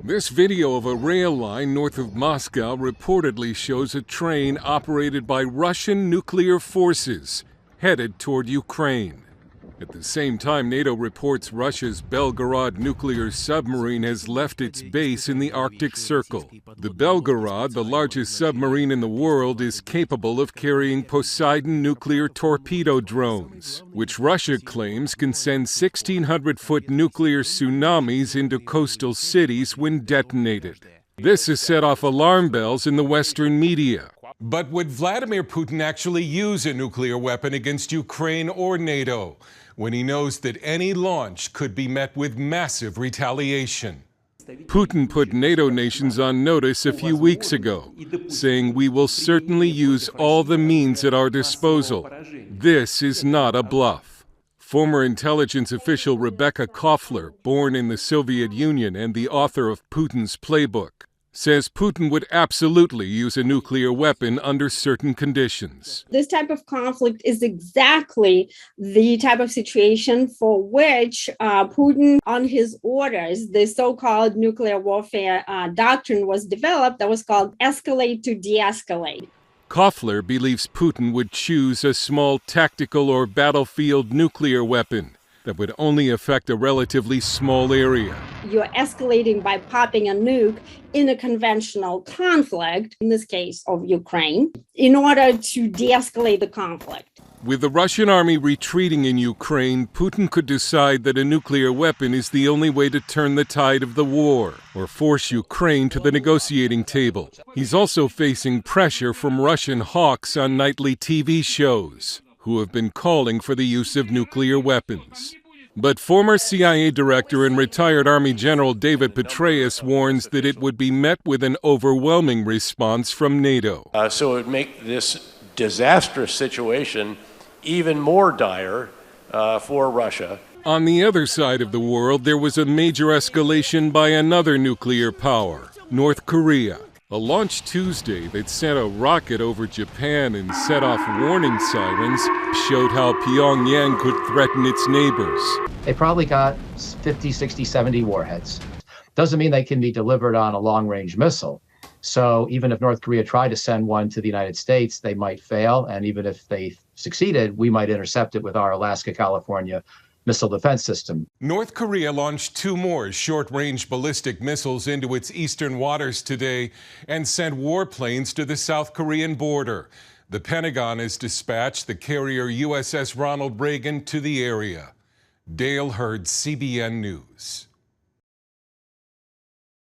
This video of a rail line north of Moscow reportedly shows a train operated by Russian nuclear forces headed toward Ukraine. At the same time, NATO reports Russia's Belgorod nuclear submarine has left its base in the Arctic Circle. The Belgorod, the largest submarine in the world, is capable of carrying Poseidon nuclear torpedo drones, which Russia claims can send 1,600-foot nuclear tsunamis into coastal cities when detonated. This has set off alarm bells in the Western media. But would Vladimir Putin actually use a nuclear weapon against Ukraine or NATO when he knows that any launch could be met with massive retaliation? Putin put NATO nations on notice a few weeks ago, saying we will certainly use all the means at our disposal. This is not a bluff. Former intelligence official Rebecca Koffler, born in the Soviet Union and the author of Putin's playbook, says Putin would absolutely use a nuclear weapon under certain conditions. This type of conflict is exactly the type of situation for which Putin, on his orders, the so-called nuclear warfare doctrine was developed that was called escalate to de-escalate. Koffler believes Putin would choose a small tactical or battlefield nuclear weapon that would only affect a relatively small area. You're escalating by popping a nuke in a conventional conflict, in this case of Ukraine, in order to de-escalate the conflict. With the Russian army retreating in Ukraine, Putin could decide that a nuclear weapon is the only way to turn the tide of the war or force Ukraine to the negotiating table. He's also facing pressure from Russian hawks on nightly TV shows, who have been calling for the use of nuclear weapons. But former CIA director and retired Army General David Petraeus warns that it would be met with an overwhelming response from NATO. So it would make this disastrous situation even more dire for Russia. On the other side of the world, there was a major escalation by another nuclear power, North Korea. A launch Tuesday that sent a rocket over Japan and set off warning sirens showed how Pyongyang could threaten its neighbors. They probably got 50, 60, 70 warheads. Doesn't mean they can be delivered on a long-range missile. So even if North Korea tried to send one to the United States, they might fail. And even if they succeeded, we might intercept it with our Alaska-California missile defense system. North Korea launched 2 more short-range ballistic missiles into its eastern waters today and sent warplanes to the South Korean border. The Pentagon has dispatched the carrier USS Ronald Reagan to the area. Dale Hurd, CBN News.